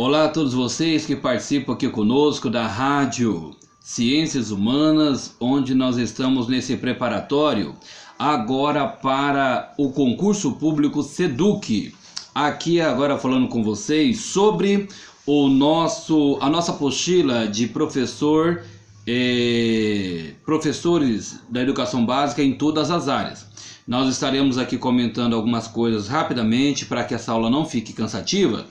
Olá a todos vocês que participam aqui conosco da Rádio Ciências Humanas, onde nós estamos nesse preparatório agora para o concurso público SEDUC. Aqui agora falando com vocês sobre a nossa apostila de professores da educação básica em todas as áreas. Nós estaremos aqui comentando algumas coisas rapidamente para que essa aula não fique cansativa,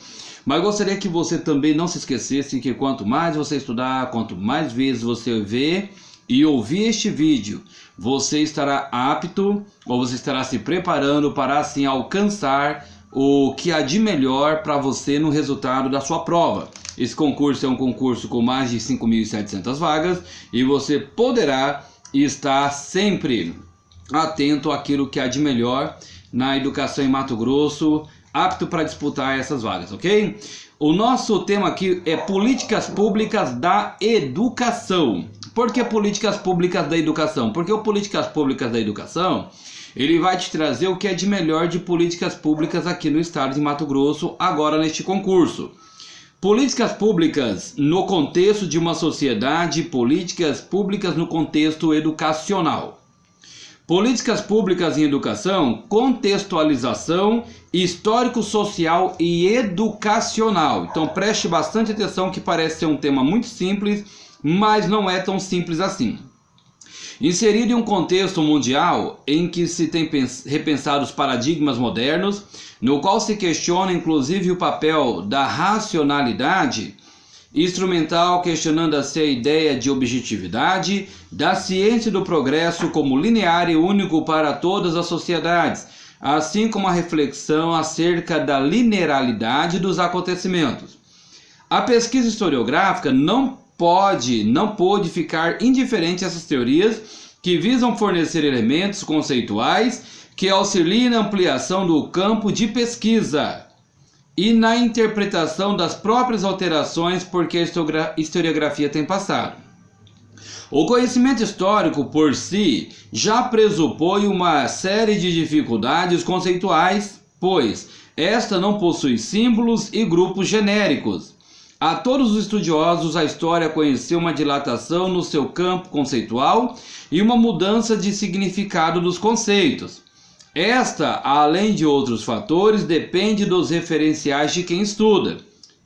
mas gostaria que você também não se esquecesse que quanto mais você estudar, quanto mais vezes você ver e ouvir este vídeo, você estará apto ou você estará se preparando para assim alcançar o que há de melhor para você no resultado da sua prova. Esse concurso é um concurso com mais de 5.700 vagas e você poderá estar sempre atento àquilo que há de melhor na educação em Mato Grosso, apto para disputar essas vagas, ok? O nosso tema aqui é políticas públicas da educação. Por que políticas públicas da educação? Porque o políticas públicas da educação, ele vai te trazer o que é de melhor de políticas públicas aqui no estado de Mato Grosso, agora neste concurso. Políticas públicas no contexto de uma sociedade, políticas públicas no contexto educacional. Políticas públicas em educação, contextualização, histórico-social e educacional. Então preste bastante atenção que parece ser um tema muito simples, mas não é tão simples assim. Inserido em um contexto mundial em que se tem repensado os paradigmas modernos, no qual se questiona inclusive o papel da racionalidade instrumental, questionando-se a ideia de objetividade, da ciência do progresso como linear e único para todas as sociedades, assim como a reflexão acerca da linearidade dos acontecimentos. A pesquisa historiográfica não pôde ficar indiferente a essas teorias que visam fornecer elementos conceituais que auxiliem na ampliação do campo de pesquisa e na interpretação das próprias alterações porque a historiografia tem passado. O conhecimento histórico por si já pressupõe uma série de dificuldades conceituais, pois esta não possui símbolos e grupos genéricos. A todos os estudiosos, a história conheceu uma dilatação no seu campo conceitual e uma mudança de significado dos conceitos. Esta, além de outros fatores, depende dos referenciais de quem estuda.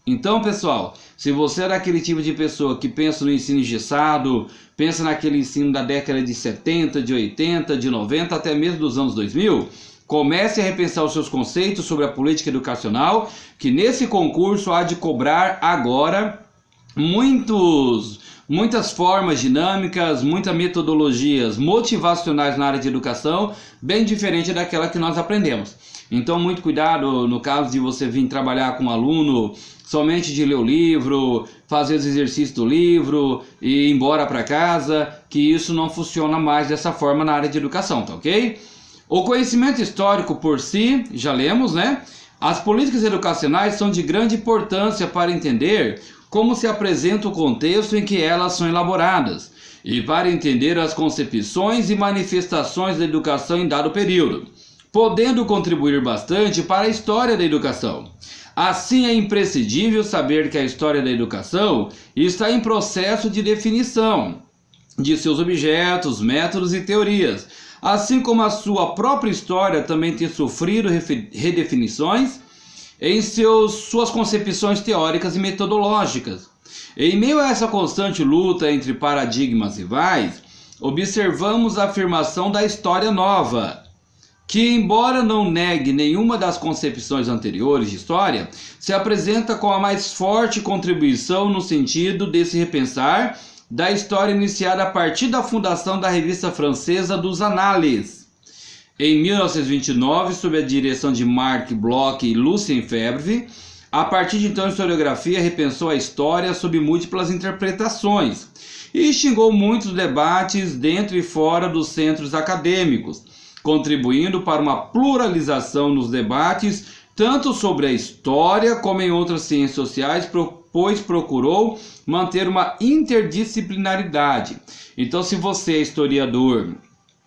Então, pessoal, se você é daquele tipo de pessoa que pensa no ensino engessado, pensa naquele ensino da década de 70, de 80, de 90, até mesmo dos anos 2000, comece a repensar os seus conceitos sobre a política educacional, que nesse concurso há de cobrar agora muitas formas dinâmicas, muitas metodologias motivacionais na área de educação, bem diferente daquela que nós aprendemos. Então, muito cuidado no caso de você vir trabalhar com um aluno somente de ler o livro, fazer os exercícios do livro e ir embora para casa, que isso não funciona mais dessa forma na área de educação, tá ok? O conhecimento histórico por si, já lemos, né? As políticas educacionais são de grande importância para entender como se apresenta o contexto em que elas são elaboradas e para entender as concepções e manifestações da educação em dado período, podendo contribuir bastante para a história da educação. Assim, é imprescindível saber que a história da educação está em processo de definição de seus objetos, métodos e teorias, assim como a sua própria história também tem sofrido redefinições em suas concepções teóricas e metodológicas. Em meio a essa constante luta entre paradigmas rivais, observamos a afirmação da história nova, que, embora não negue nenhuma das concepções anteriores de história, se apresenta com a mais forte contribuição no sentido de se repensar da história iniciada a partir da fundação da revista francesa dos Annales, em 1929, sob a direção de Marc Bloch e Lucien Febvre. A partir de então, a historiografia repensou a história sob múltiplas interpretações e instigou muitos debates dentro e fora dos centros acadêmicos, contribuindo para uma pluralização nos debates, tanto sobre a história como em outras ciências sociais, pois procurou manter uma interdisciplinaridade. Então, se você é historiador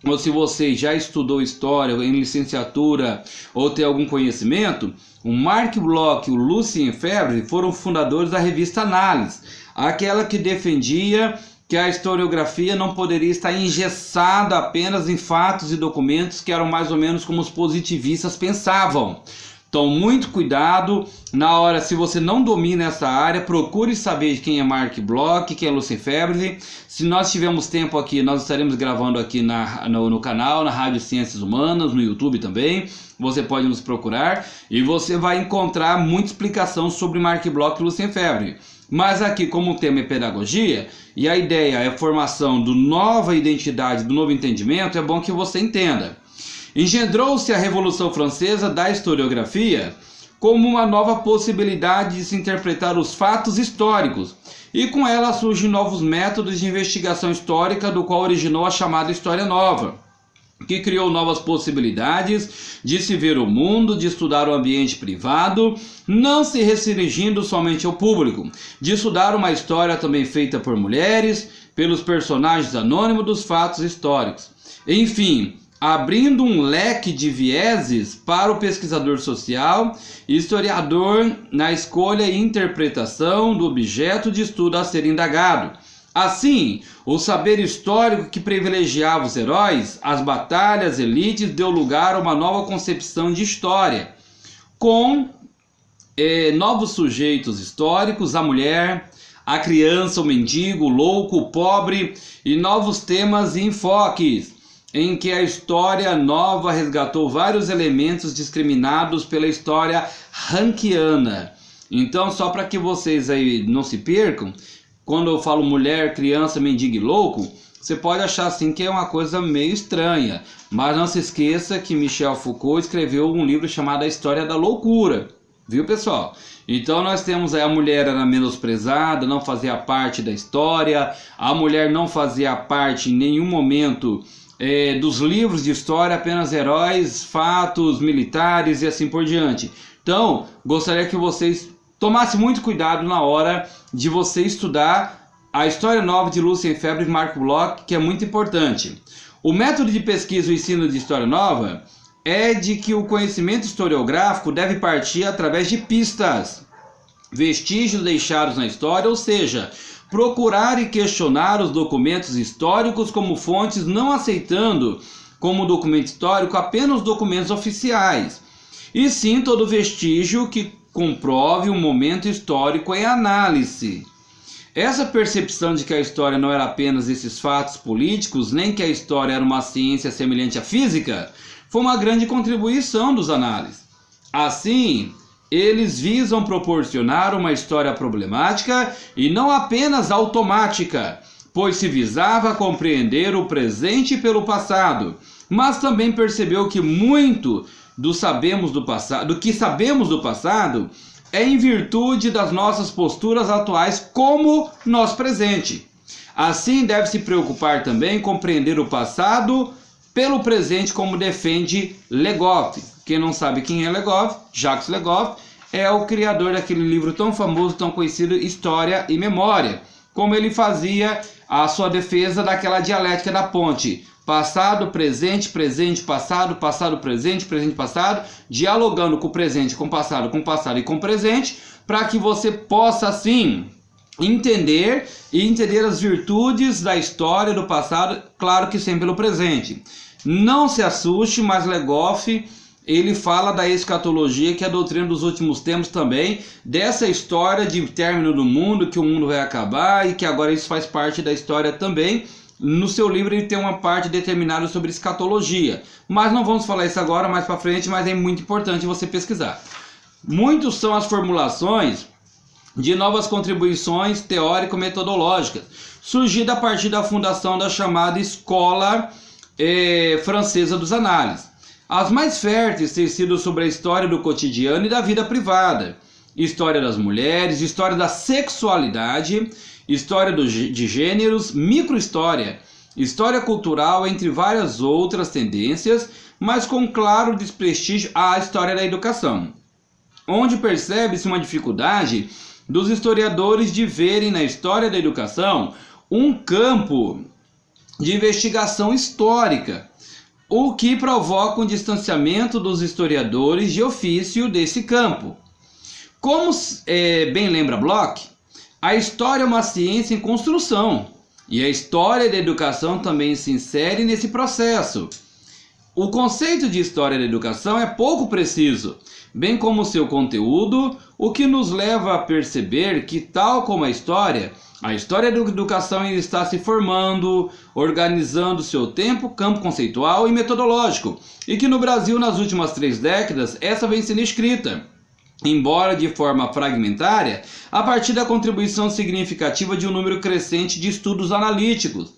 ou se você já estudou história em licenciatura ou tem algum conhecimento, o Marc Bloch e o Lucien Febvre foram fundadores da revista Análise, aquela que defendia que a historiografia não poderia estar engessada apenas em fatos e documentos que eram mais ou menos como os positivistas pensavam. Então, muito cuidado na hora, se você não domina essa área, procure saber quem é Marc Bloch, quem é Lucien Febvre. Se nós tivermos tempo aqui, nós estaremos gravando aqui no canal, na Rádio Ciências Humanas, no YouTube também. Você pode nos procurar e você vai encontrar muita explicação sobre Marc Bloch e Lucien Febvre. Mas aqui, como o tema é pedagogia, e a ideia é a formação de nova identidade, do novo entendimento, é bom que você entenda. Engendrou-se a Revolução Francesa da historiografia como uma nova possibilidade de se interpretar os fatos históricos, e com ela surgem novos métodos de investigação histórica, do qual originou a chamada História Nova, que criou novas possibilidades de se ver o mundo, de estudar o ambiente privado, não se restringindo somente ao público, de estudar uma história também feita por mulheres, pelos personagens anônimos dos fatos históricos. Enfim, abrindo um leque de vieses para o pesquisador social e historiador na escolha e interpretação do objeto de estudo a ser indagado. Assim, o saber histórico que privilegiava os heróis, as batalhas, elites, deu lugar a uma nova concepção de história, com novos sujeitos históricos, a mulher, a criança, o mendigo, o louco, o pobre, e novos temas e enfoques, em que a história nova resgatou vários elementos discriminados pela história rankiana. Então, só para que vocês aí não se percam, quando eu falo mulher, criança, mendigo e louco, você pode achar assim que é uma coisa meio estranha. Mas não se esqueça que Michel Foucault escreveu um livro chamado A História da Loucura. Viu, pessoal? Então nós temos aí a mulher era menosprezada, não fazia parte da história, a mulher não fazia parte em nenhum momento dos livros de história, apenas heróis, fatos, militares e assim por diante. Então, gostaria que vocês tomassem muito cuidado na hora de você estudar a História Nova de Lucien Febvre e Marc Bloch, que é muito importante. O método de pesquisa e ensino de História Nova é de que o conhecimento historiográfico deve partir através de pistas, vestígios deixados na história, ou seja, procurar e questionar os documentos históricos como fontes, não aceitando como documento histórico apenas documentos oficiais, e sim todo vestígio que comprove um momento histórico em análise. Essa percepção de que a história não era apenas esses fatos políticos, nem que a história era uma ciência semelhante à física, foi uma grande contribuição dos análises. Assim, eles visam proporcionar uma história problemática e não apenas automática, pois se visava compreender o presente pelo passado, mas também percebeu que muito do que sabemos do passado é em virtude das nossas posturas atuais como nosso presente. Assim, deve se preocupar também em compreender o passado pelo presente, como defende Le Goff. Quem não sabe quem é Le Goff, Jacques Le Goff, é o criador daquele livro tão famoso, tão conhecido, História e Memória. Como ele fazia a sua defesa daquela dialética da ponte. Passado, presente, presente, passado, passado, presente, presente, passado, dialogando com o presente, com o passado e com o presente, para que você possa, assim, entender as virtudes da história do passado, claro que sempre pelo presente. Não se assuste, mas Le Goff, ele fala da escatologia, que é a doutrina dos últimos tempos também, dessa história de término do mundo, que o mundo vai acabar e que agora isso faz parte da história também. No seu livro ele tem uma parte determinada sobre escatologia, mas não vamos falar isso agora, mais para frente, mas é muito importante você pesquisar. Muitos são as formulações de novas contribuições teórico-metodológicas, surgidas a partir da fundação da chamada Escola Francesa dos Análises. As mais férteis têm sido sobre a história do cotidiano e da vida privada, história das mulheres, história da sexualidade, história de gêneros, microhistória, história cultural, entre várias outras tendências, mas com claro desprestígio à história da educação, onde percebe-se uma dificuldade dos historiadores de verem na história da educação um campo de investigação histórica, o que provoca um distanciamento dos historiadores de ofício desse campo. Como bem lembra Bloch, a história é uma ciência em construção, e a história da educação também se insere nesse processo. O conceito de história da educação é pouco preciso, bem como seu conteúdo, o que nos leva a perceber que, tal como a história da educação está se formando, organizando seu tempo, campo conceitual e metodológico, e que no Brasil, nas últimas 3 décadas, essa vem sendo escrita, embora de forma fragmentária, a partir da contribuição significativa de um número crescente de estudos analíticos,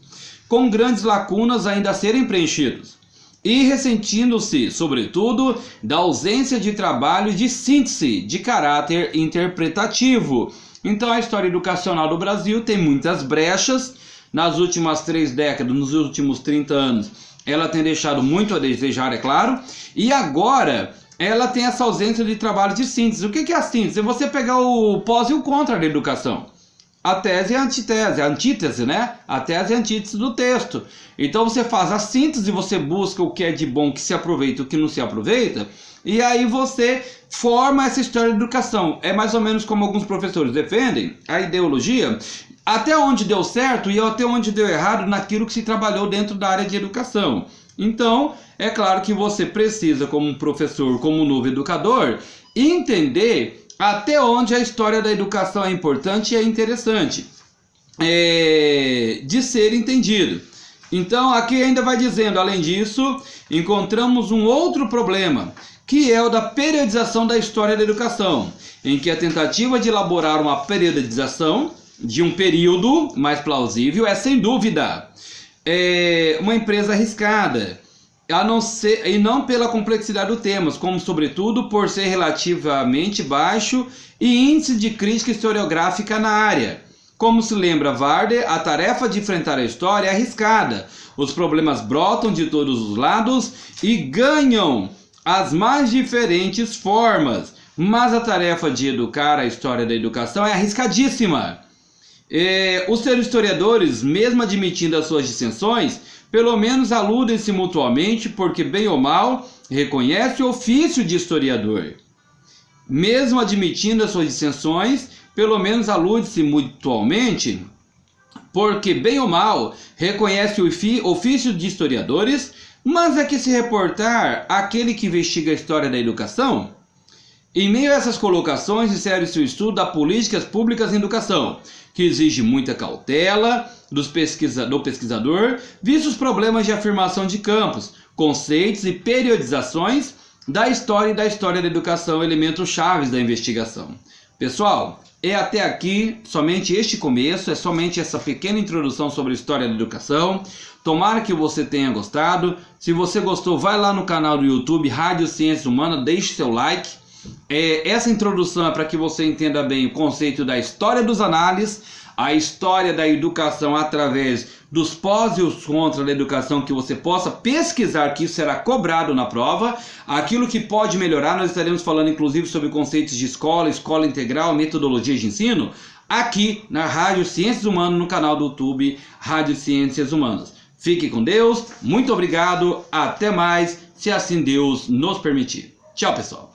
com grandes lacunas ainda a serem preenchidos, e ressentindo-se, sobretudo, da ausência de trabalho de síntese de caráter interpretativo. Então a história educacional do Brasil tem muitas brechas. Nas últimas 3 décadas, nos últimos 30 anos, ela tem deixado muito a desejar, é claro, e agora ela tem essa ausência de trabalho de síntese. O que é a síntese? É você pegar o pós e o contra da educação. A tese e a antítese, a antítese, né? A tese e a antítese do texto. Então você faz a síntese, você busca o que é de bom, que se aproveita, o que não se aproveita, e aí você forma essa história da educação. É mais ou menos como alguns professores defendem a ideologia, até onde deu certo e até onde deu errado naquilo que se trabalhou dentro da área de educação. Então, é claro que você precisa, como um professor, como um novo educador, entender até onde a história da educação é importante e é interessante de ser entendido. Então, aqui ainda vai dizendo, além disso, encontramos um outro problema, que é o da periodização da história da educação, em que a tentativa de elaborar uma periodização de um período mais plausível é, sem dúvida, uma empresa arriscada, a não ser, e não pela complexidade do tema, como sobretudo por ser relativamente baixo e índice de crítica historiográfica na área. Como se lembra Varder, a tarefa de enfrentar a história é arriscada. Os problemas brotam de todos os lados e ganham as mais diferentes formas, mas a tarefa de educar a história da educação é arriscadíssima. Os seus historiadores, mesmo admitindo as suas dissensões, pelo menos aludem-se mutuamente, porque bem ou mal reconhece o ofício de historiador. Mesmo admitindo as suas dissensões, pelo menos aludem-se mutuamente, porque bem ou mal reconhece o ofício de historiadores, mas é que se reportar aquele que investiga a história da educação. Em meio a essas colocações, insere-se o estudo das políticas públicas em educação, que exige muita cautela do pesquisador, visto os problemas de afirmação de campos, conceitos e periodizações da história e da história da educação, elementos chaves da investigação. Pessoal, é até aqui somente este começo, é somente essa pequena introdução sobre a história da educação. Tomara que você tenha gostado. Se você gostou, vai lá no canal do YouTube Rádio Ciências Humanas, deixe seu like. Essa introdução é para que você entenda bem o conceito da história dos análises, a história da educação através dos pós e os contras da educação, que você possa pesquisar, que isso será cobrado na prova. Aquilo que pode melhorar, nós estaremos falando inclusive sobre conceitos de escola, escola integral, metodologias de ensino, aqui na Rádio Ciências Humanas, no canal do YouTube Rádio Ciências Humanas. Fique com Deus, muito obrigado, até mais, se assim Deus nos permitir. Tchau, pessoal.